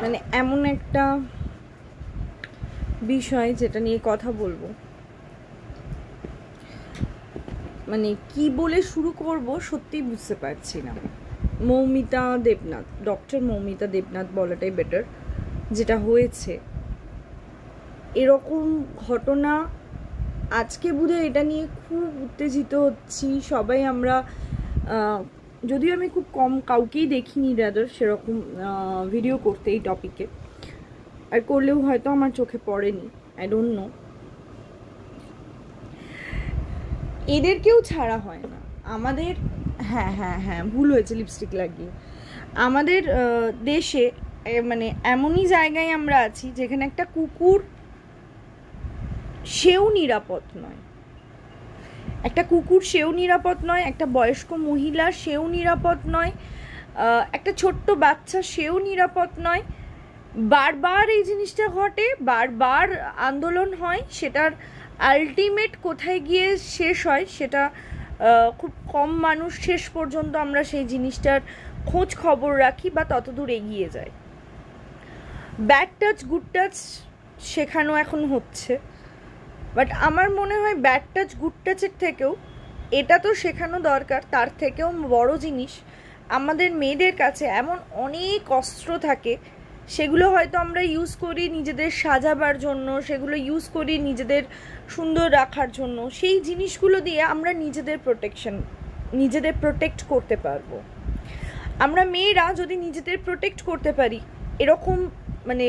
মানে এমন একটা বিষয় যেটা নিয়ে কথা বলবো, মানে কি বলে শুরু করব সত্যি বুঝতে পারছি না। মৌমিতা দেবনাথ, ডক্টর মৌমিতা দেবনাথ বলাটাই বেটার। যেটা হয়েছে এরকম ঘটনা, আজকে বোধহয় এটা নিয়ে খুব উত্তেজিত হচ্ছি সবাই আমরা। যদিও আমি খুব কম কাউকেই দেখিনি রাদার সেরকম ভিডিও করতে এই টপিকে, আর করলেও হয়তো আমার চোখে পড়েনি, আই ডোন্ট নো। এদেরকেও ছাড়া হয় না আমাদের। হ্যাঁ হ্যাঁ হ্যাঁ, ভুল হয়েছে লিপস্টিক লাগিয়ে। আমাদের দেশে মানে এমনই জায়গায় আমরা আছি যেখানে একটা কুকুর সেও নিরাপদ নয়, একটা কুকুর সেও নিরাপদ নয়, একটা বয়স্ক মহিলা সেও নিরাপদ নয়, একটা ছোট্ট বাচ্চা সেও নিরাপদ নয়। বারবার এই জিনিসটা ঘটে, বারবার আন্দোলন হয়, সেটার আলটিমেট কোথায় গিয়ে শেষ হয় সেটা খুব কম মানুষ শেষ পর্যন্ত আমরা সেই জিনিসটার খোঁজ খবর রাখি বা ততদূর এগিয়ে যায়। ব্যাড টাচ গুড টাচ শেখানো এখন হচ্ছে, বাট আমার মনে হয় ব্যাড টাচ গুড টাচের থেকেও এটা তো শেখানো দরকার। তার থেকেও বড় জিনিস, আমাদের মেয়েদের কাছে এমন অনেক অস্ত্র থাকে, সেগুলো হয়তো আমরা ইউজ করি নিজেদের সাজাবার জন্য, সেগুলো ইউজ করি নিজেদের সুন্দর রাখার জন্য। সেই জিনিসগুলো দিয়ে আমরা নিজেদের প্রোটেক্ট করতে পারবো। আমরা মেয়েরা যদি নিজেদের প্রোটেক্ট করতে পারি, এরকম মানে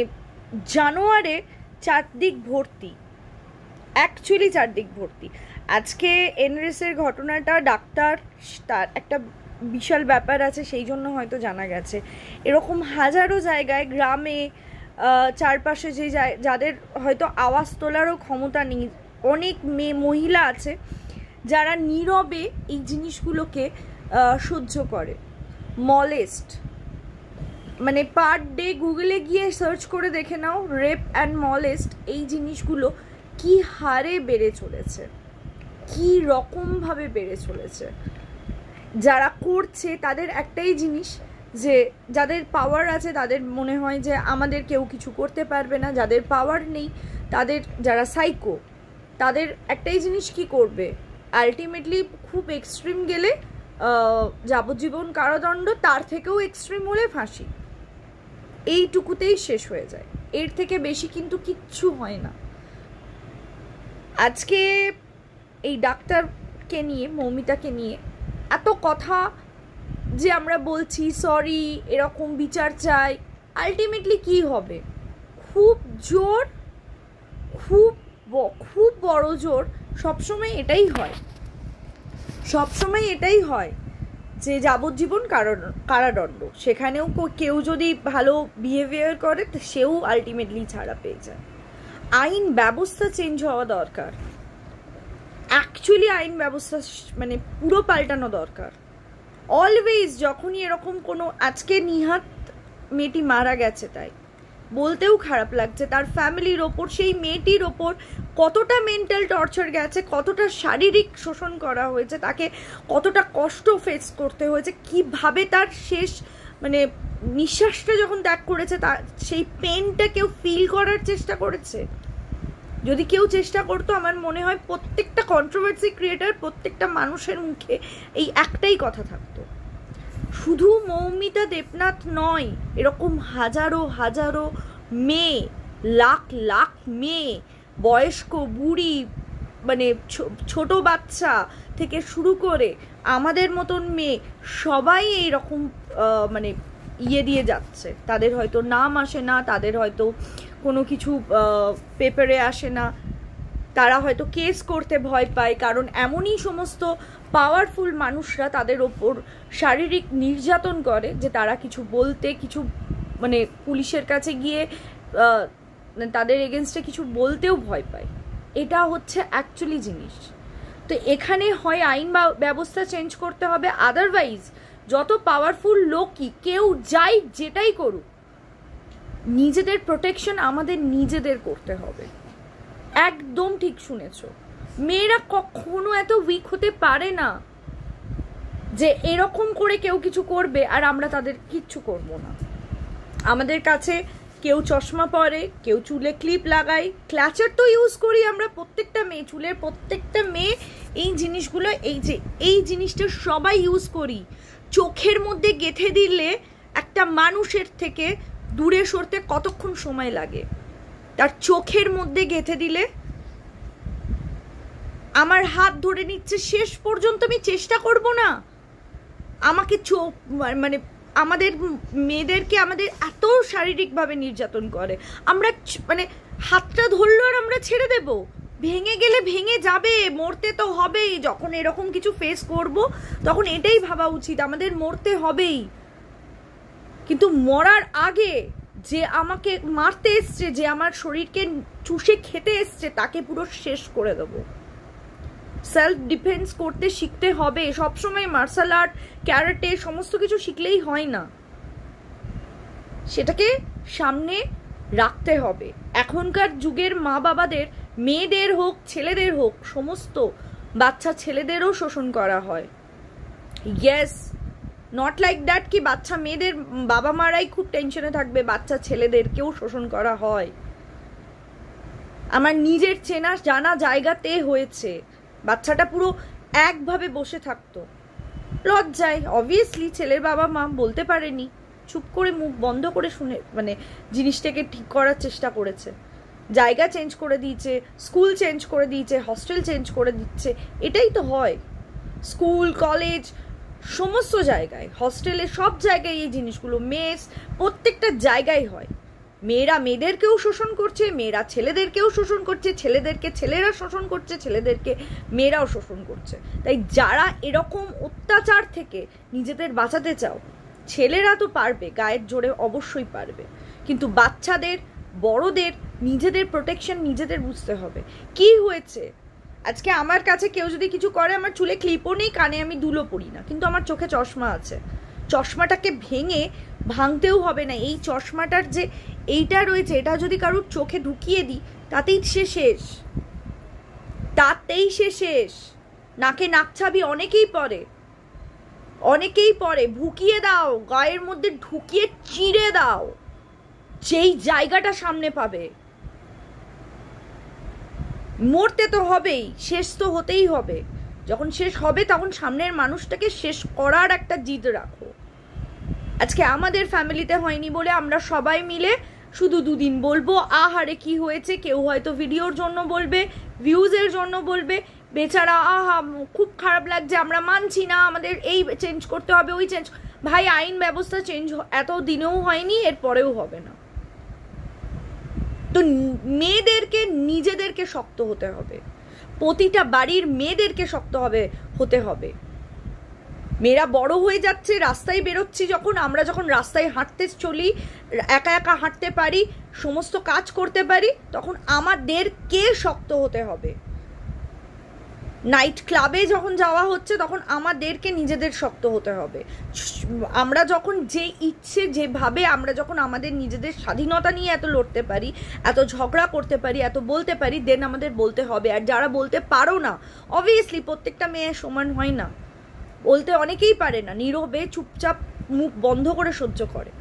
জানোয়ারে চারদিক ভর্তি, অ্যাকচুয়ালি চারদিক ভর্তি। আজকে এনরেসের ঘটনাটা ডাক্তার, তার একটা বিশাল ব্যাপার আছে, সেই জন্য হয়তো জানা গেছে। এরকম হাজারো জায়গায় গ্রামে চারপাশে যাদের হয়তো আওয়াজ তোলারও ক্ষমতা নেই, অনেক মহিলা আছে যারা নীরবে এই জিনিসগুলোকে সহ্য করে। মলেস্ট, মানে পার ডে গুগলে গিয়ে সার্চ করে দেখে নাও, রেপ অ্যান্ড মলেস্ট এই জিনিসগুলো কি হারে বেড়ে চলেছে, কি রকমভাবে বেড়ে চলেছে। যারা করছে তাদের একটাই জিনিস, যে যাদের পাওয়ার আছে তাদের মনে হয় যে আমাদের কেউ কিছু করতে পারবে না, যাদের পাওয়ার নেই তাদের, যারা সাইকো, তাদের একটাই জিনিস কি করবে, আলটিমেটলি খুব এক্সট্রিম গেলে যাবজ্জীবন কারাদণ্ড, তার থেকেও এক্সট্রিম হলে ফাঁসি, এইটুকুতেই শেষ হয়ে যায়। এর থেকে বেশি কিন্তু কিচ্ছু হয় না। আজকে এই ডাক্তারকে নিয়ে, মৌমিতাকে নিয়ে এত কথা যে আমরা বলছি সরি, এরকম বিচার চাই, আলটিমেটলি কি হবে? খুব জোর, খুব বড় জোর সবসময় এটাই হয়, সবসময় এটাই হয় যে যাবজ্জীবন কারাদণ্ড। সেখানেও কেউ যদি ভালো বিহেভিয়ার করে সেও আলটিমেটলি ছাড়া পেয়ে যায়। আইন ব্যবস্থা চেঞ্জ হওয়া দরকার, অ্যাকচুয়ালি আইন ব্যবস্থা মানে পুরো পাল্টানো দরকার। অলওয়েজ যখনই এরকম কোনো, আজকে নিহাত মেয়েটি মারা গেছে, তাই বলতেও খারাপ লাগছে, তার ফ্যামিলির ওপর, সেই মেয়েটির ওপর কতটা মেন্টাল টর্চার গেছে, কতটা শারীরিক শোষণ করা হয়েছে, তাকে কতটা কষ্ট ফেস করতে হয়েছে, কিভাবে তার শেষ মানে নিঃশ্বাসটা যখন ত্যাগ করেছে তার সেই পেনটা কেউ ফিল করার চেষ্টা করেছে? যদি কেউ চেষ্টা করতো, আমার মনে হয় প্রত্যেকটা কন্ট্রোভার্সি ক্রিয়েটার, প্রত্যেকটা মানুষের মুখে এই একটাই কথা থাকতো। শুধু মৌমিতা দেবনাথ নয়, এরকম হাজারো হাজারো মেয়ে, লাখ লাখ মেয়ে, বয়স্ক বুড়ি, মানে ছোট বাচ্চা থেকে শুরু করে আমাদের মতন মেয়ে, সবাই এইরকম মানে দিয়ে যাচ্ছে। তাদের হয়তো নাম আসে না, তাদের হয়তো কোনো কিছু পেপারে আসে না, তারা হয়তো কেস করতে ভয় পায়, কারণ এমনই সমস্ত পাওয়ারফুল মানুষরা তাদের ওপর শারীরিক নির্যাতন করে যে তারা কিছু বলতে, কিছু মানে পুলিশের কাছে গিয়ে তাদের এগেনস্টে কিছু বলতেও ভয় পায়। এটা হচ্ছে অ্যাকচুয়ালি জিনিস। তো এখানে হয় আইন ব্যবস্থা চেঞ্জ করতে হবে, আদারওয়াইজ যত পাওয়ারফুল লোকই কেউ যাই যেটাই করুক, নিজেদের প্রোটেকশন আমাদের নিজেদের করতে হবে। একদম ঠিক শুনেছ, মেয়েরা কখনো এত উইক হতে পারে না যে এরকম করে কেউ কিছু করবে আর আমরা তাদের কিচ্ছু করব না। আমাদের কাছে কেউ চশমা পরে, কেউ চুলে ক্লিপ লাগায়, ক্ল্যাচার তো ইউজ করি আমরা প্রত্যেকটা মেয়ে, চুলের প্রত্যেকটা মেয়ে এই জিনিসগুলো, এই জিনিসটা সবাই ইউজ করি। চোখের মধ্যে গেঁথে দিলে একটা মানুষের থেকে দূরে সরতে কতক্ষণ সময় লাগে? তার চোখের মধ্যে গেঁথে দিলে আমার হাত ধরে নিচ্ছে, শেষ পর্যন্ত আমি চেষ্টা করব না? আমাকে চোখ মানে আমাদের মেয়েদেরকে আমাদের এত শারীরিকভাবে নির্যাতন করে, আমরা মানে হাতটা ধরলো আর আমরা ছেড়ে দেব? ভেঙে গেলে ভেঙে যাবে, মরতে তো হবেই। যখন এরকম কিছু ফেস করব তখন এটাই ভাবা উচিত, আমাদের মরতে হবেই। কিন্তু মরার আগে যে আমাকে মারতে এসছে, যে আমার শরীরকে চুষে খেতে এসছে, তাকে পুরো শেষ করে দেবো। সেলফ ডিফেন্স করতে শিখতে হবে। সবসময় মার্শাল আর্ট, ক্যারাটে সমস্ত কিছু শিখলেই হয় না, সেটাকে সামনে রাখতে হবে। এখনকার যুগের মা বাবাদের, মেয়েদের হোক ছেলেদের হোক, সমস্ত বাচ্চা ছেলেদেরও শোষণ করা হয়। ইয়েস, নট লাইক দ্যাট কি বাচ্চা মেয়েদের বাবা মারাই খুব টেনশনে থাকবে, বাচ্চা ছেলেদেরকেও শোষণ করা হয়। আমার নিজের চেনা জানা জায়গাতে হয়েছে। বাচ্চাটা পুরো একভাবে বসে থাকতো লজ্জায়, অবভিয়াসলি ছেলের বাবা মা বলতে পারেনি, চুপ করে মুখ বন্ধ করে শুনে মানে জিনিসটাকে ঠিক করার চেষ্টা করেছে। জায়গা চেঞ্জ করে দিয়েছে, স্কুল চেঞ্জ করে দিয়েছে, হস্টেল চেঞ্জ করে দিচ্ছে। এটাই তো হয় স্কুল, কলেজ, সমস্ত জায়গায়, হস্টেলে, সব জায়গায় এই জিনিসগুলো, মেস, প্রত্যেকটা জায়গায় হয়। মেয়েরা মেয়েদেরকেও শোষণ করছে, মেয়েরা ছেলেদেরকেও শোষণ করছে, ছেলেদেরকে ছেলেরা শোষণ করছে, ছেলেদেরকে মেয়েরাও শোষণ করছে। তাই যারা এরকম অত্যাচার থেকে নিজেদের বাঁচাতে চাও, ছেলেরা তো পারবে, গায়ের জোরে অবশ্যই পারবে, কিন্তু বাচ্চাদের, বড়দের নিজেদের প্রোটেকশন নিজেদের বুঝতে হবে। কি হয়েছে আজকে আমার কাছে কেউ যদি কিছু করে, আমার চুলে ক্লিপও নেই, কানে আমি দুলও পরি না, কিন্তু আমার চোখে চশমা আছে, চশমাটাকে ভেঙে ভাঙতেও হবে না। এই চশমাটার যে এইটা রয়েছে, এটা যদি কারোর চোখে ঢুকিয়ে দিই, তাতেই সে শেষ, তাতেই সে শেষ। নাকে নাকছাবি অনেকেই পরে, অনেকেই পরে, ঢুকিয়ে দাও, গায়ের মধ্যে ঢুকিয়ে চিড়ে দাও, যেই জায়গাটা সামনে পাবে। মরতে তো হবেই, শেষ তো হতেই হবে। যখন শেষ হবে তখন সামনের মানুষটাকে শেষ করার একটা জিদ রাখো। আজকে আমাদের ফ্যামিলিতে হয়নি বলে আমরা সবাই মিলে শুধু দুদিন বলবো আহারে কি হয়েছে। কেউ হয়তো ভিডিওর জন্য বলবে, ভিউজের জন্য বলবে, বেচারা আহা খুব খারাপ লাগছে, আমরা মানছি না, আমাদের এই চেঞ্জ করতে হবে, ওই চেঞ্জ। ভাই, আইন ব্যবস্থা চেঞ্জ এত দিনেও হয়নি, এর পরেও হবে না। তো মেয়েদেরকে নিজেদেরকে শক্ত হতে হবে, প্রতিটা বাড়ির মেয়েদেরকে শক্ত হতে হবে। মেয়েরা বড় হয়ে যাচ্ছে, রাস্তায় বেরোচ্ছি যখন, আমরা যখন রাস্তায় হাঁটতে চলি, একা একা হাঁটতে পারি, সমস্ত কাজ করতে পারি, তখন আমাদেরকে শক্ত হতে হবে। নাইট ক্লাবে যখন যাওয়া হচ্ছে, তখন আমাদেরকে নিজেদের শক্ত হতে হবে। আমরা যখন যে ইচ্ছে যেভাবে আমরা যখন আমাদের নিজেদের স্বাধীনতা নিয়ে এত লড়তে পারি, এত ঝগড়া করতে পারি, এত বলতে পারি, দেন আমাদের বলতে হবে। আর যারা বলতে পারো না, অবভিয়াসলি প্রত্যেকটা মেয়ে সমান হয় না, বলতে অনেকেই পারে না, নীরবে চুপচাপ মুখ বন্ধ করে সহ্য করে।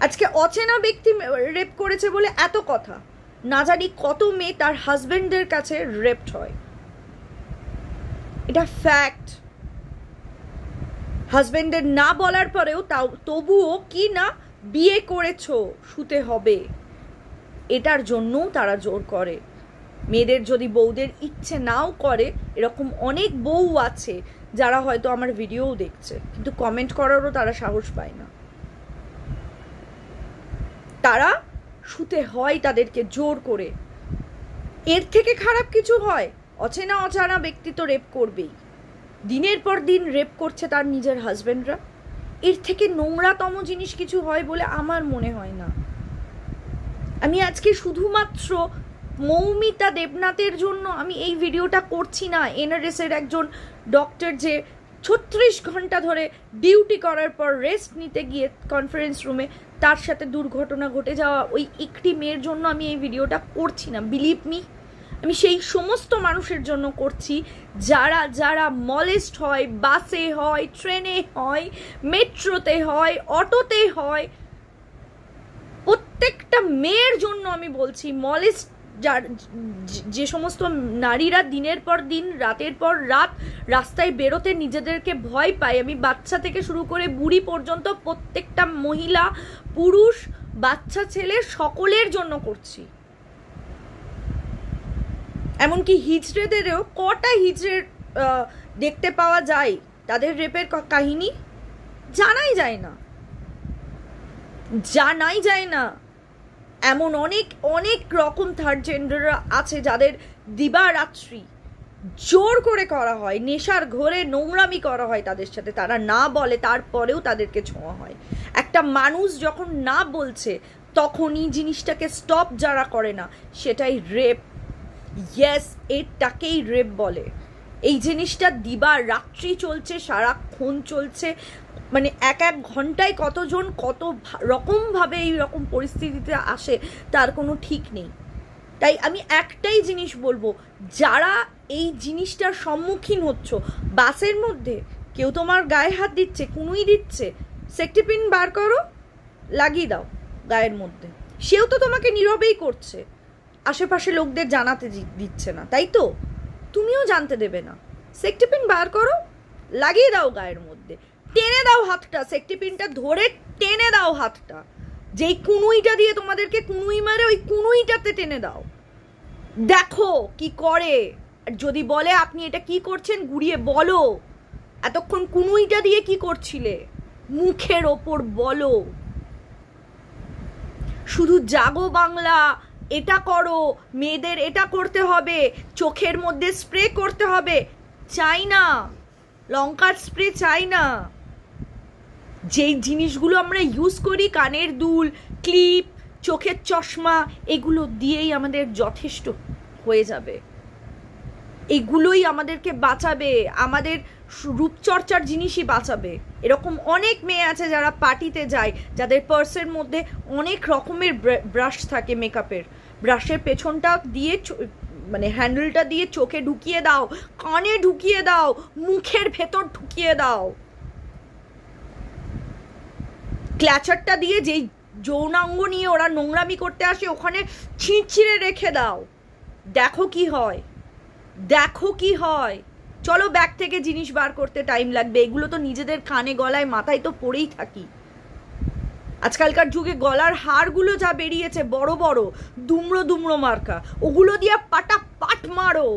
আজকে অচেনা ব্যক্তি রেপ করেছে বলে এত কথা, না জানি কত মেয়ে তার হাজবেন্ডের কাছে রেপড হয়, এটা ফ্যাক্ট। হাজবেন্ডের না বলার পরেও তবুও কি না বিয়ে করেছো, শুতে হবে, এটার জন্যও তারা জোর করে। মেয়েদের যদি বউদের ইচ্ছে নাও করে, এরকম অনেক বউ আছে যারা হয়তো আমার ভিডিওও দেখছে, কিন্তু কমেন্ট করারও তারা সাহস পায় না। তারা শুতে হয় তাদেরকে জোর করে। এর থেকে খারাপ কিছু হয়? অচেনা অজানা ব্যক্তি তো রেপ করবেই, দিনের পর দিন রেপ করছে তার নিজের হাজবেন্ডরা। এর থেকে নোংরাতম জিনিস কিছু হয় বলে আমার মনে হয় না। আমি আজকে শুধুমাত্র মৌমিতা দেবনাথের জন্য আমি এই ভিডিওটা করছি না। NRS এর একজন ডক্টর যে 36 ঘন্টা ধরে ডিউটি করার পর রেস্ট নিতে গিয়ে কনফারেন্স রুমে তার সাথে দুর্ঘটনা ঘটে যাওয়া ওই একটি মেয়ের জন্য আমি এই ভিডিওটা করছি না। বিলিভ মি, আমি সেই সমস্ত মানুষের জন্য করছি যারা যারা মলেস্ট হয়, বাসে হয়, ট্রেনে হয়, মেট্রোতে হয়, অটোতে হয়, প্রত্যেকটা মেয়ের জন্য আমি বলছি, মলেস্ট যে সমস্ত নারীরা দিনের পর দিন রাতের পর রাত রাস্তায় বেরোতে নিজেদেরকে ভয় পায়, আমি বাচ্চা থেকে শুরু করে বুড়ি পর্যন্ত প্রত্যেকটা মহিলা, পুরুষ, বাচ্চা, ছেলে সকলের জন্য করছি। এমনকি হিজড়েদেরও কটা হিজড়ের দেখতে পাওয়া যায় তাদের রেপের কাহিনী? জানাই যায় না, জানাই যায় না। এমন অনেক অনেক রকম থার্ড জেন্ডাররা আছে যাদের দিবারাত্রি জোর করে করা হয়, নেশার ঘোরে নোংরামি করা হয় তাদের সাথে, তারা না বলে তারপরেও তাদেরকে ছোঁয়া হয়। একটা মানুষ যখন না বলছে তখনই জিনিসটাকে স্টপ যারা করে না সেটাই রেপ। ইয়েস, এটাকেই রেপ বলে। এই জিনিসটা দিবারাত্রি চলছে, সারাক্ষণ চলছে, মানে এক এক ঘন্টায় কতজন কত রকমভাবে এই রকম পরিস্থিতিতে আসে তার কোনো ঠিক নেই। তাই আমি একটাই জিনিস বলবো, যারা এই জিনিসটার সম্মুখীন হচ্ছ, বাসের মধ্যে কেউ তোমার গায়ে হাত দিচ্ছে, কুনুই দিচ্ছে, সেফটি পিন বার করো, লাগিয়ে দাও গায়ের মধ্যে। সেও তো তোমাকে নীরবেই করছে, আশেপাশে লোকদের জানাতে দিচ্ছে না, তাই তো? তুমিও জানতে দেবে না, সেফটি পিন বার করো, লাগিয়ে দাও গায়ের মধ্যে, টেনে দাও হাতটা, সেফটি পিনটা ধরে টেনে দাও হাতটা, যেই কুনুইটা দিয়ে তোমাদেরকে কুনুই মারে ওই কুনুইটাতে টেনে দাও, দেখো কি করে। আর যদি বলে আপনি এটা কি করছেন, ঘুরিয়ে বলো এতক্ষণ কুনুইটা দিয়ে কি করছিলে, মুখের ওপর বলো। শুধু জাগো বাংলা, এটা করো, মেয়েদের এটা করতে হবে, চোখের মধ্যে স্প্রে করতে হবে, চাই না, লঙ্কার স্প্রে চাই না। যেই জিনিসগুলো আমরা ইউজ করি, কানের দুল, ক্লিপ, চোখের চশমা, এগুলো দিয়েই আমাদের যথেষ্ট হয়ে যাবে। এগুলোই আমাদেরকে বাঁচাবে, আমাদের রূপচর্চার জিনিসই বাঁচাবে। এরকম অনেক মেয়ে আছে যারা পার্টিতে যায়, যাদের পার্সের মধ্যে অনেক রকমের ব্রাশ থাকে, মেকআপের ব্রাশের পেছনটা দিয়ে মানে হ্যান্ডেলটা দিয়ে চোখে ঢুকিয়ে দাও, কানে ঢুকিয়ে দাও, মুখের ভেতর ঢুকিয়ে দাও, ক্ল্যাচারটা দিয়ে যেই যৌনাঙ্গ নিয়ে ওরা নোংরামি করতে আসে ওখানে ছিঁড়ে রেখে দাও, দেখো কি হয়, দেখো কি হয়। চলো ব্যাগ থেকে জিনিস বার করতে টাইম লাগবে, এগুলো তো নিজেদের কানে গলায় মাথায় তো পড়েই থাকি। আজকালকার যুগে গলার হারগুলো যা বেরিয়েছে বড় বড় দুমড়ো দুমড়ো মার্কা, ওগুলো দিয়ে পাটা পাট মারো।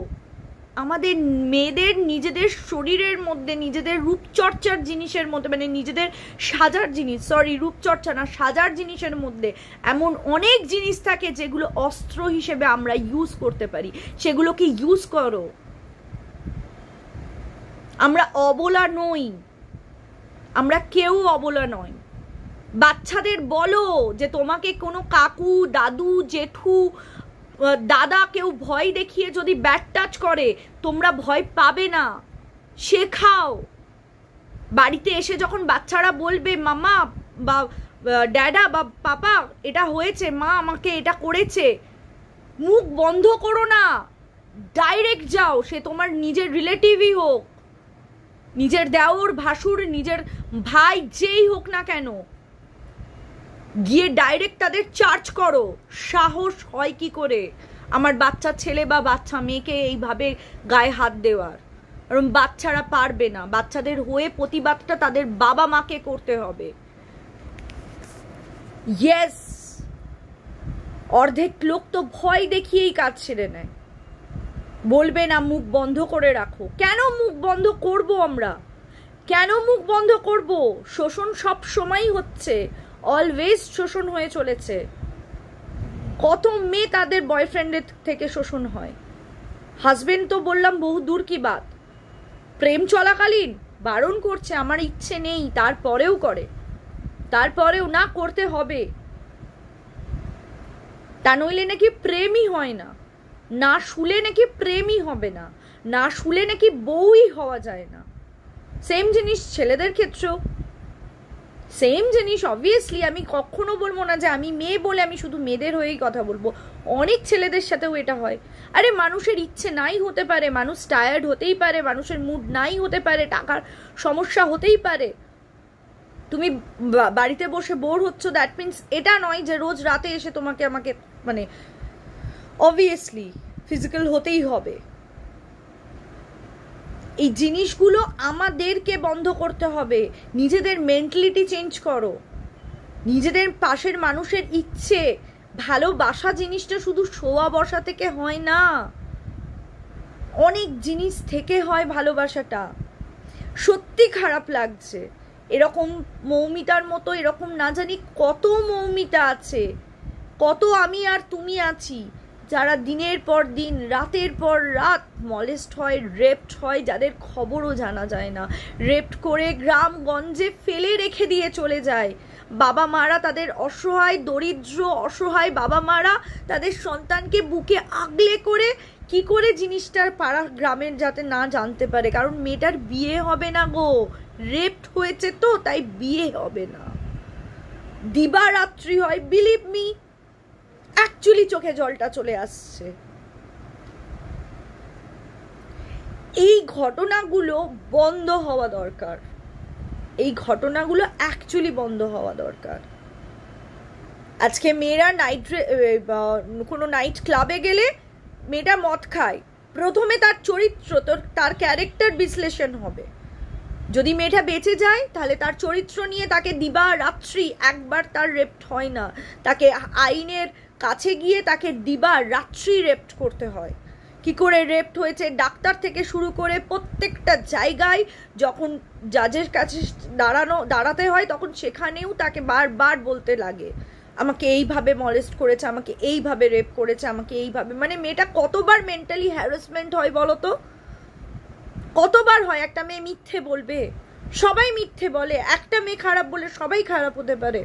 আমাদের মেয়েদের নিজেদের শরীরের মধ্যে, নিজেদের রূপচর্চার জিনিসের মধ্যে, মানে নিজেদের সাজার জিনিস, সরি রূপচর্চা না, সাজার জিনিসের মধ্যে এমন অনেক জিনিস থাকে যেগুলো অস্ত্র হিসেবে আমরা ইউজ করতে পারি, সেগুলোকে ইউজ করো। আমরা অবলা নই, আমরা কেউ অবলা নয়। বাচ্চাদের বলো যে তোমাকে কোনো কাকু, দাদু, জেঠু, দাদা কেউ ভয় দেখিয়ে যদি ব্যাড টাচ করে তোমরা ভয় পাবে না, শেখাও। বাড়িতে এসে যখন বাচ্চারা বলবে মামা বা ড্যাডা বা পাপা এটা হয়েছে, মা আমাকে এটা করেছে, মুখ বন্ধ করো না, ডাইরেক্ট যাও, সে তোমার নিজের রিলেটিভই হোক, নিজের দেওর, ভাসুর, নিজের ভাই, যেই হোক না কেন, গিয়ে ডাইরেক্ট তাদের চার্জ করো। সাহস হয় কি করে আমার বাচ্চা ছেলে বা বাচ্চা মেয়েকে এইভাবে গায়ে হাত দেওয়ার? কারণ বাচ্চারা পারবে না, বাচ্চাদের হয়ে প্রতিবাদটা তাদের বাবা মাকে করতে হবে। ইয়েস, অর্ধেক লোক তো ভয় দেখিয়েই কাজ ছেড়ে নেয়, বলবে না মুখ বন্ধ করে রাখো। কেন মুখ বন্ধ করব আমরা? কেন মুখ বন্ধ করব? শোষণ সব সময় হচ্ছে, অলওয়েজ শোষণ হয়ে চলেছে। কত মেয়ে তাদের বয়ফ্রেন্ডের থেকে শোষণ হয়, হাজবেন্ড তো বললাম বহু দূর কি বাত, প্রেম চলাকালীন বারণ করছে, আমার ইচ্ছে নেই, তারপরেও করে, তারপরেও না করতে হবে, তা নইলে নাকি প্রেমই হয় না, না শুলে নাকি প্রেমই হবে না, না শুলে নাকি বউই হওয়া যায় না। সেম জিনিস ছেলেদের ক্ষেত্রেও, সেম জিনিস। অবভিয়াসলি আমি কখনো বলবো না যে আমি মেয়ে বলে আমি শুধু মেয়েদের হয়েই কথা বলবো, অনেক ছেলেদের সাথেও এটা হয়। আরে মানুষের ইচ্ছে নাই হতে পারে, মানুষ টায়ার্ড হতেই পারে, মানুষের মুড নাই হতে পারে, টাকার সমস্যা হতেই পারে, তুমি বাড়িতে বসে বোর হচ্ছ, দ্যাট মিনস এটা নয় যে রোজ রাতে এসে তোমাকে আমাকে মানে অবভিয়াসলি ফিজিক্যাল হতেই হবে। এই জিনিসগুলো আমাদেরকে বন্ধ করতে হবে। নিজেদের মেন্টালিটি চেঞ্জ করো। নিজেদের পাশের মানুষের ইচ্ছে, ভালোবাসা জিনিসটা শুধু শোয়া বসা থেকে হয় না, অনেক জিনিস থেকে হয় ভালোবাসাটা। সত্যি খারাপ লাগছে, এরকম মৌমিতার মতো এরকম না জানি কত মৌমিতা আছে, কত আমি আর তুমি আছি, যারা দিনের পর দিন রাতের পর রাত মলেস্ট হয়, রেপড হয়, যাদের খবরও জানা যায় না, রেপড করে গ্রামগঞ্জে ফেলে রেখে দিয়ে চলে যায়। বাবা মারা তাদের অসহায়, দরিদ্র অসহায় বাবা মারা তাদের সন্তানকে বুকে আগলে করে কি করে জিনিসটার পাড়া গ্রামের যাতে না জানতে পারে, কারণ মেয়েটার বিয়ে হবে না গো, রেপড হয়েছে তো তাই বিয়ে হবে না, দিবারাত্রি হয়। বিলিভ মি, অ্যাকচুয়ালি চোখে জলটা চলে আসছে। এই ঘটনাগুলো বন্ধ হওয়া দরকার, এই ঘটনাগুলো অ্যাকচুয়ালি বন্ধ হওয়া দরকার। আজকে মেয়েরা কোনো নাইট ক্লাবে গেলে মেয়েটা মদ খায়, প্রথমে তার চরিত্র, তার ক্যারেক্টার বিশ্লেষণ হবে। যদি মেয়েটা বেঁচে যায় তাহলে তার চরিত্র নিয়ে তাকে দিবা রাত্রি, একবার তার রেপ্ট হয় না, তাকে আইনের কাছে গিয়ে তাকে দিবা রাত্রি রেপ্ট করতে হয়। কি করে রেপ্ট হয়েছে ডাক্তার থেকে শুরু করে প্রত্যেকটা জায়গায় যখন জাজের কাছে দাঁড়াতে হয় তখন সেখানেও তাকে বারবার বলতে লাগে আমাকে এইভাবে মলেস্ট করেছে, আমাকে এইভাবে রেপ করেছে, আমাকে এইভাবে, মানে মেয়েটা কতবার মেন্টালি হ্যারাসমেন্ট হয় বলো তো, কতবার হয়? একটা মেয়ে মিথ্যে বলবে, সবাই মিথ্যে বলে, একটা মেয়ে খারাপ বলে সবাই খারাপ হতে পারে।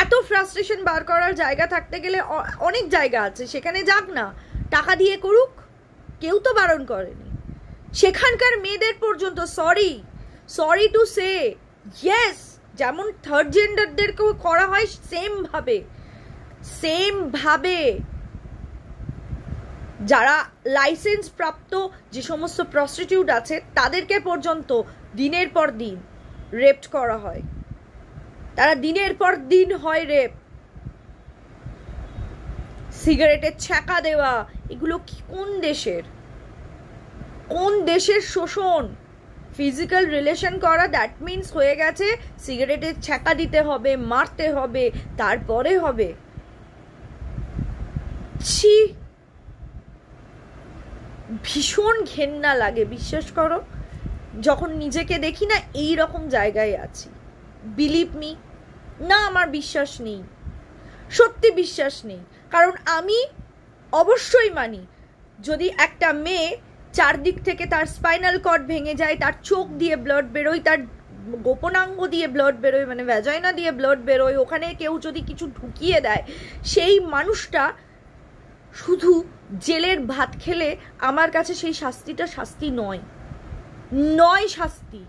এত ফ্রাস্ট্রেশন বার করার জায়গা থাকতে গেলে অনেক জায়গা আছে, সেখানে যাক না, টাকা দিয়ে করুক, কেউ তো বারণ করেনি। সেখানকার মেয়েদের পর্যন্ত সরি টু সে ইয়েস, যেমন থার্ড জেন্ডারদেরকেও করা হয় সেম ভাবে যারা লাইসেন্স প্রাপ্ত যে সমস্ত প্রস্টিটিউট আছে তাদেরকে পর্যন্ত দিনের পর দিন রেপ করা হয়, তারা দিনের পর দিন হয় রেপ। সিগারেটের ছ্যাঁকা দেওয়া, এগুলো কোন দেশের শোষণ? ফিজিক্যাল রিলেশন করা দ্যাট মিনস হয়ে গেছে সিগারেটের ছ্যাঁকা দিতে হবে, মারতে হবে, তারপরে হবে। ছি, ভীষণ ঘেন্না লাগে বিশ্বাস করো, যখন নিজেকে দেখি না এই রকম জায়গায় আছি। বিলিভ মি, না আমার বিশ্বাস নেই, সত্যি বিশ্বাস নেই। কারণ আমি অবশ্যই মানি যদি একটা মেয়ে চারদিক থেকে তার স্পাইনাল কর্ড ভেঙে যায়, তার চোখ দিয়ে ব্লাড বেরোয়, তার গোপনাঙ্গ দিয়ে ব্লাড বেরোয়, মানে ভ্যাজাইনা দিয়ে ব্লাড বেরোয়, ওখানে কেউ যদি কিছু ঢুকিয়ে দেয়, সেই মানুষটা শুধু জেলের ভাত খেলে আমার কাছে সেই শাস্তিটা শাস্তি নয় শাস্তি।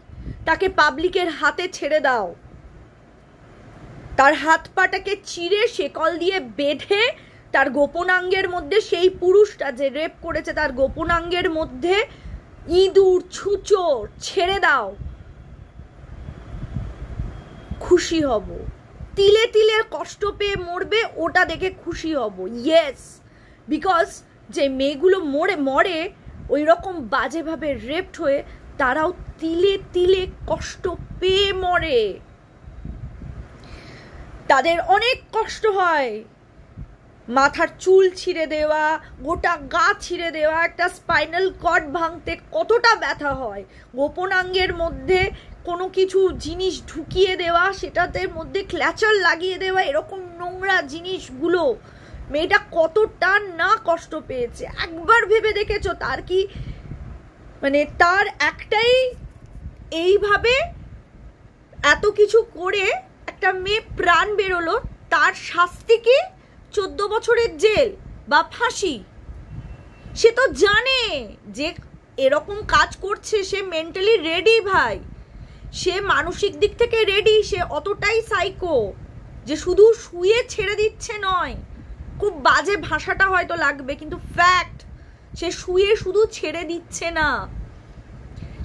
তাকে পাবলিকের হাতে ছেড়ে দাও, তার হাত পাটাকে চিরে শেকল দিয়ে বেঁধে তার গোপনাঙ্গের মধ্যে, সেই পুরুষটা যে রেপ করেছে তার গোপনাঙ্গের মধ্যে ইঁদুর ছুঁচো ছেড়ে দাও, খুশি হব। তিলে তিলে কষ্ট পেয়ে মরবে, ওটা দেখে খুশি হব। ইয়েস, বিকজ যে মেয়েগুলো মরে ওই রকম বাজেভাবে রেপড হয়ে, তারাও তিলে তিলে কষ্ট পেয়ে মরে, তাদের অনেক কষ্ট হয়। মাথার চুল ছিঁড়ে দেওয়া, গোটা গা ছিঁড়ে দেওয়া, একটা স্পাইনাল কর্ড ভাঙতে কতটা ব্যথা হয়, গোপনাঙ্গের মধ্যে কোনো কিছু জিনিস ঢুকিয়ে দেওয়া, সেটাতে মধ্যে ক্ল্যাচার লাগিয়ে দেওয়া, এরকম নোংরা জিনিসগুলো মেয়েটা কতটা না কষ্ট পেয়েছে একবার ভেবে দেখেছো? তার কি মানে তার একটাই এইভাবে এত কিছু করে একটা মেয়ে প্রাণ বেরোলো, তার শাস্তি কি 14 বছরের জেল বা ফাঁসি। সে তো জানে যে এরকম কাজ করছে, সে মেন্টালি রেডি ভাই, সে মানসিক দিক থেকে রেডি, সে অতটাই সাইকো যে শুধু শুয়ে ছেড়ে দিচ্ছে নয়, খুব বাজে ভাষাটা হয়তো লাগবে কিন্তু ফ্যাক্ট, সে শুয়ে শুধু ছেড়ে দিচ্ছে না,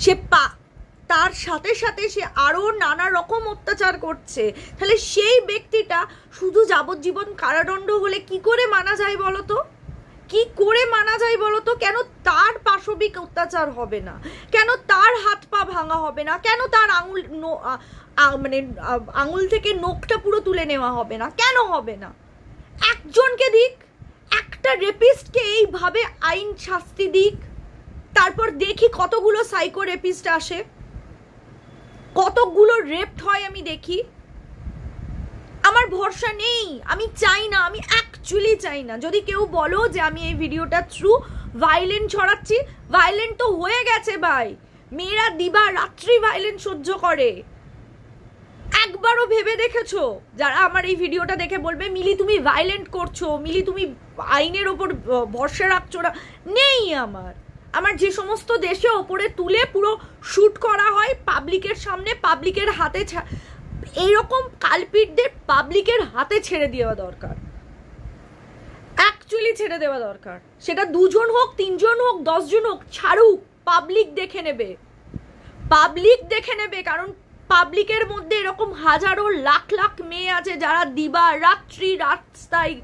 সে তার সাথে সাথে সে আরও নানা রকম অত্যাচার করছে, তাহলে সেই ব্যক্তিটা শুধু যাবজ্জীবন কারাদণ্ড হলে কি করে মানা যায় বলো তো? কি করে মানা যায় বলো তো? কেন তার পাশবিক অত্যাচার হবে না? কেন তার হাত পা ভাঙা হবে না? কেন তার আঙুল থেকে নখটা পুরো তুলে নেওয়া হবে না? কেন হবে না? একজনকে দিক, একটা রেপিস্টকে এইভাবে আইন শাস্তি দিক, তারপর দেখি কতগুলো সাইকো রেপিস্ট আসে, কতগুলো রেপড হয় আমি দেখি। আমার ভরসা নেই, আমি চাই না, আমি অ্যাকচুয়ালি চাই না। যদি কেউ বলো যে আমি এই ভিডিওটা থ্রু ভায়োলেন্ট ছড়াচ্ছি, ভায়োলেন্ট তো হয়ে গেছে ভাই। মেয়েরা দিবা রাত্রি ভায়োলেন্ট সহ্য করে। একবারও ভেবে দেখেছো? যারা আমার এই ভিডিওটা দেখে বলবে মিলি তুমি ভায়োলেন্ট করছো, মিলি তুমি আইনের ওপর ভরসা রাখছো না, নেই। আমার যে সমস্ত দেশে ওপরে তুলে পুরো শুট করা হয় পাবলিকের সামনে, পাবলিকের হাতে, এইরকম কালপিটদের পাবলিকের হাতে ছেড়ে দেওয়া দরকার, অ্যাকচুয়ালি ছেড়ে দেওয়া দরকার। সেটা 2 জন হোক, 3 জন হোক, 10 জন হোক, ছাড়ুক, পাবলিক দেখে নেবে, পাবলিক দেখে নেবে। কারণ পাবলিকের মধ্যে এরকম হাজারো লাখ লাখ মেয়ে আছে যারা দিবা রাত্রি রাস্তায়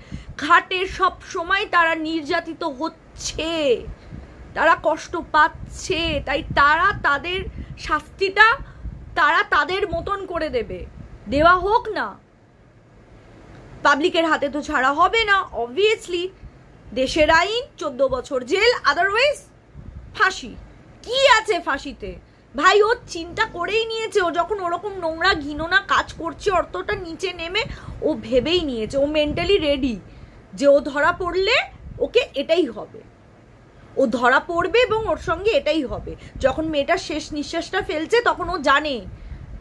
ঘাটে সব সময় তারা নির্যাতিত হচ্ছে, তারা কষ্ট পাচ্ছে। তাই তারা তাদের শাস্তিটা তারা তাদের মতন করে দেবে, দেওয়া হোক না। পাবলিকের হাতে তো ছাড়া হবে না, অবভিয়াসলি। দেশের আইন 14 বছর জেল, আদারওয়াইজ ফাঁসি। কি আছে ফাঁসিতে ভাই? ও চিন্তা করেই নিয়েছে, ও যখন ওরকম নোংরা ঘিনোনা কাজ করছে অর্থটা নিচে নেমে ও ভেবেই নিয়েছে, ও মেন্টালি রেডি যে ও ধরা পড়লে ওকে এটাই হবে, ও ধরা পড়বে এবং ওর সঙ্গে এটাই হবে। যখন মেয়েটা শেষ নিঃশ্বাসটা ফেলছে তখন ও জানে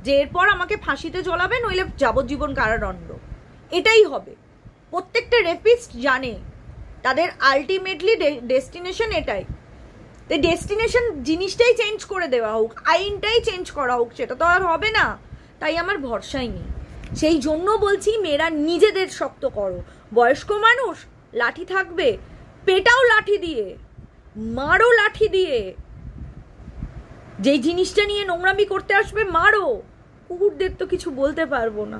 যে এরপর আমাকে ফাঁসিতে ঝোলাবে, নইলে যাবজ্জীবন কারাদণ্ড, এটাই হবে। প্রত্যেকটা রেপিস্ট জানে তাদের আলটিমেটলি ডেস্টিনেশন এটাই। তাই ডেস্টিনেশন জিনিসটাই চেঞ্জ করে দেওয়া হোক, আইনটাই চেঞ্জ করা হোক, সেটা তো আর হবে না। তাই আমার ভরসাই নেই। সেই জন্য বলছি মেয়েরা নিজেদের শক্ত করো। বয়স্ক মানুষ লাঠি থাকবে, পেটাও লাঠি দিয়ে, মারো লাঠি দিয়ে। যেই জিনিসটা নিয়ে নোংরামি করতে আসবে মারো। কুকুরদের তো কিছু বলতে পারবো না,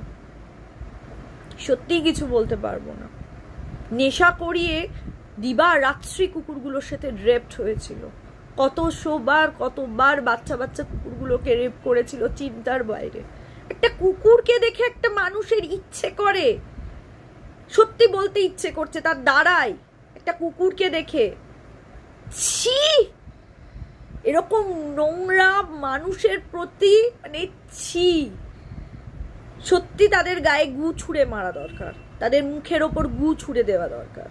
সত্যিই কিছু বলতে পারবো না। নেশা করিয়ে দিবা রাত্রি কুকুরগুলোর সাথে রেপড হয়েছিল, কতবার বাচ্চা বাচ্চা কুকুরগুলোকে রেপ করেছিল চিন্তার বাইরে। একটা কুকুরকে দেখে একটা মানুষের ইচ্ছে করে, সত্যি বলতে ইচ্ছে করছে, তার দাঁড়ায় একটা কুকুরকে দেখে। ছি, এরকম নোংরা মানুষের প্রতি মানে ছি। সত্যি তাদের গায়ে গু ছুঁড়ে মারা দরকার, তাদের মুখের ওপর গু ছুঁড়ে দেওয়া দরকার।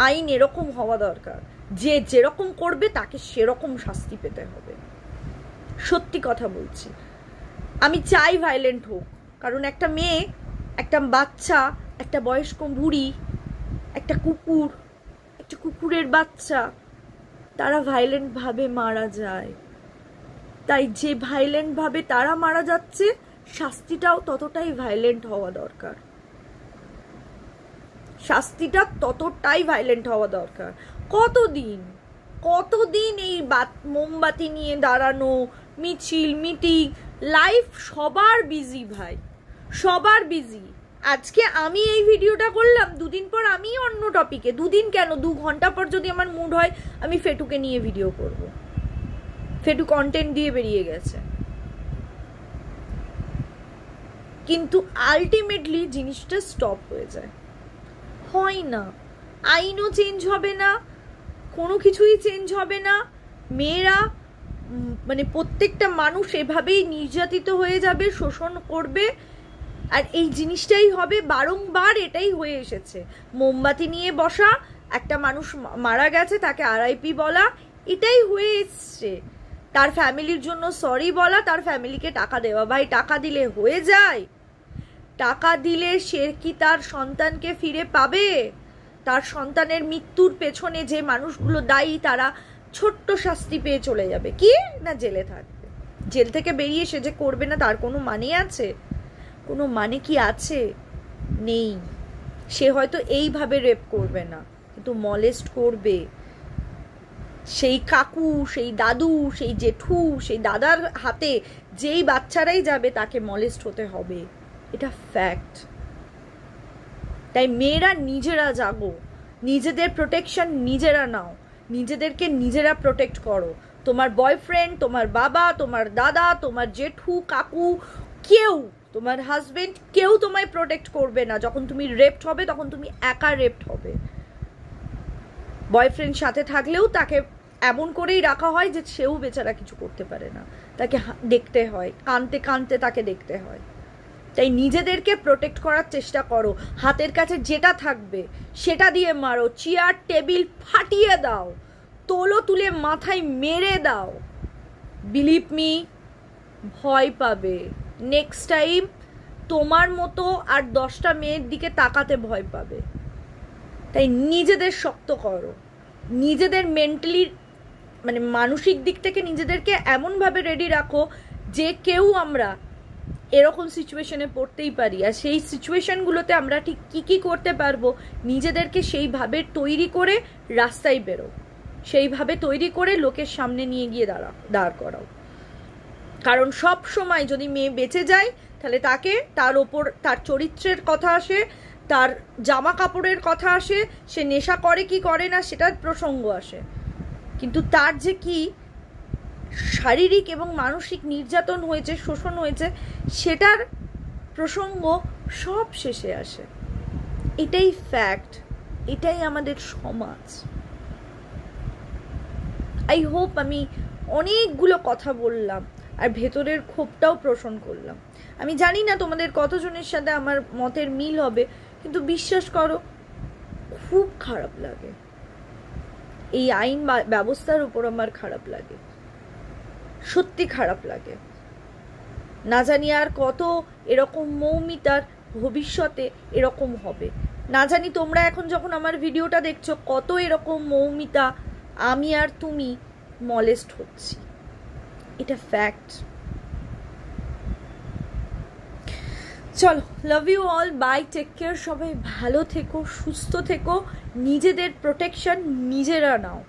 আইন এরকম হওয়া দরকার, যে যেরকম করবে তাকে সেরকম শাস্তি পেতে হবে। সত্যি কথা বলছি, আমি চাই ভায়োলেন্ট হোক। কারণ একটা মেয়ে, একটা বাচ্চা, একটা বয়স্ক বুড়ি, একটা কুকুর, একটা কুকুরের বাচ্চা, তারা ভায়োলেন্টভাবে মারা যায়। তাই যে ভায়োলেন্টভাবে তারা মারা যাচ্ছে, শাস্তিটাও ততটাই ভায়োলেন্ট হওয়া দরকার, শাস্তিটা ততটাই ভায়োলেন্ট হওয়া দরকার। কতদিন এই মোমবাতি নিয়ে দাঁড়ানো, মিছিল মিটিং, লাইফ সবার বিজি ভাই, সবার বিজি। আজকে আমি এই ভিডিওটা করলাম, 2 দিন পর আমি অন্য টপিকে, 2 দিন কেন 2 ঘন্টা পর যদি আমার মুড হয় আমি ফেটুকে নিয়ে ভিডিও করব। ফেটু কন্টেন্ট দিয়ে বেরিয়ে গেছে, কিন্তু আলটিমেটলি জিনিসটা স্টপ হয়ে যায়, হয় না। আইনও চেঞ্জ হবে না, কোনো কিছুই চেঞ্জ হবে না। মেয়েরা মানে প্রত্যেকটা মানুষ এভাবেই নির্যাতিত হয়ে যাবে, শোষণ করবে। আর এই জিনিসটাই হবে, বারংবার এটাই হয়ে এসেছে। মোমবাতি নিয়ে বসা, একটা মানুষ মারা গেছে তাকে RIP বলা, এটাই হয়ে এসছে। তার ফ্যামিলির জন্য সরি বলা, তার ফ্যামিলিকে টাকা দেওয়া। ভাই টাকা দিলে হয়ে যায়? টাকা দিলে সে কি তার সন্তানকে ফিরে পাবে? তার সন্তানের মৃত্যুর পেছনে যে মানুষগুলো দায়ী তারা ছোট্ট শাস্তি পেয়ে চলে যাবে, কি না জেলে থাকবে। জেল থেকে বেরিয়ে সে যে করবে না তার কোনো মানে আছে? কোনো মানে কি আছে? নেই। সে হয়তো এইভাবে রেপ করবে না, কিন্তু মলেস্ট করবে। সেই কাকু, সেই দাদু, সেই জেঠু, সেই দাদার হাতে যেই বাচ্চারাই যাবে তাকে মলেস্ট হতে হবে, এটা ফ্যাক্ট। তাই মেয়েরা নিজেরা জাগো, নিজেদের প্রোটেকশন নিজেরা নাও, নিজেদেরকে নিজেরা প্রোটেক্ট করো। তোমার বয়ফ্রেন্ড, তোমার বাবা, তোমার দাদা, তোমার জেঠু, কাকু, কেউ, তোমার হাজবেন্ড, কেউ তোমায় প্রোটেক্ট করবে না। যখন তুমি রেপড হবে তখন তুমি একা রেপড হবে। বয়ফ্রেন্ড সাথে থাকলেও তাকে এমন করেই রাখা হয় যে সেও বেচারা কিছু করতে পারে না, তাকে দেখতে হয়, কাঁদতে কাঁদতে তাকে দেখতে হয়। তাই নিজেদেরকে প্রোটেক্ট করার চেষ্টা করো। হাতের কাছে যেটা থাকবে সেটা দিয়ে মারো, চেয়ার টেবিল ফাটিয়ে দাও, তোলো তুলে মাথায় মেরে দাও। বিলিভ মি, ভয় পাবে। নেক্সট টাইম তোমার মতো আর 10টা মেয়ের দিকে তাকাতে ভয় পাবে। তাই নিজেদের শক্ত করো, নিজেদের মেন্টালি মানে মানসিক দিক থেকে নিজেদেরকে এমনভাবে রেডি রাখো যে কেউ আমরা এরকম সিচুয়েশনে পড়তেই পারি। আর সেই সিচুয়েশনগুলোতে আমরা ঠিক কী কী করতে পারবো, নিজেদেরকে সেইভাবে তৈরি করে রাস্তায় বেরো, সেইভাবে তৈরি করে লোকের সামনে নিয়ে গিয়ে দাঁড় করাও। কারণ সব সময় যদি মেয়ে বেঁচে যায় তাহলে তাকে তার ওপর তার চরিত্রের কথা আসে, তার জামা কাপড়ের কথা আসে, সে নেশা করে কি করে না সেটার প্রসঙ্গ আসে, কিন্তু তার যে কি শারীরিক এবং মানসিক নির্যাতন হয়েছে, শোষণ হয়েছে, সেটার প্রসঙ্গ সব শেষে আসে। এটাই ফ্যাক্ট, এটাই আমাদের সমাজ। আই হোপ আমি অনেকগুলো কথা বললাম আর ভেতরের ক্ষোভটাও পোষণ করলাম। আমি জানি না তোমাদের কতজনের সাথে আমার মতের মিল হবে, কিন্তু বিশ্বাস করো খুব খারাপ লাগে, এই আইন ব্যবস্থার উপর আমার খারাপ লাগে, সত্যি খারাপ লাগে। না জানি আর কত এরকম মৌমিতার ভবিষ্যতে এরকম হবে। না জানি তোমরা এখন যখন আমার ভিডিওটা দেখছো কত এরকম মৌমিতা, আমি আর তুমি মলেস্ট হচ্ছি, এটা ফ্যাক্ট। চলো, love you all, bye, take care. সবাই ভালো থেকো, সুস্থ থেকো, নিজেদের প্রোটেকশন নিজেরা নাও,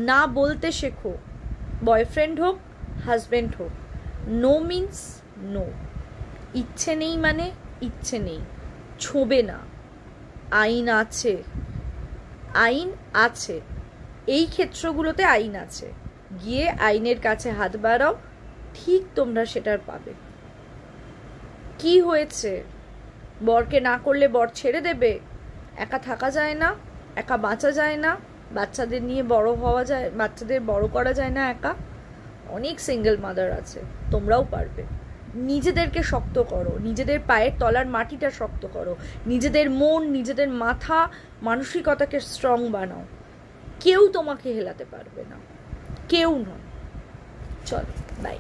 না বলতে শেখো। বয়ফ্রেন্ড হোক, হাজব্যান্ড হোক, নো মিন্স নো। ইচ্ছে নেই মানে ইচ্ছে নেই, ছোঁবে না। আইন আছে, আইন আছে, এই ক্ষেত্রগুলোতে আইন আছে। গিয়ে আইনের কাছে হাত বাড়াও, ঠিক তোমরা সেটার পাবে। কি হয়েছে, বরকে না করলে বর ছেড়ে দেবে? একা থাকা যায় না, একা বাঁচা যায় না, বাচ্চাদের নিয়ে বড় হওয়া যায়, বাচ্চাদের বড় করা যায় না একা। অনেক সিঙ্গেল মাদার আছে, তোমরাও পারবে। নিজেদেরকে শক্ত করো, নিজেদের পায়ের তলার মাটিটা শক্ত করো, নিজেদের মন, নিজেদের মাথা, মানসিকতাকে স্ট্রং বানাও। কেউ তোমাকে হেলাতে পারবে না, কেউ নয়। চলো, বাই।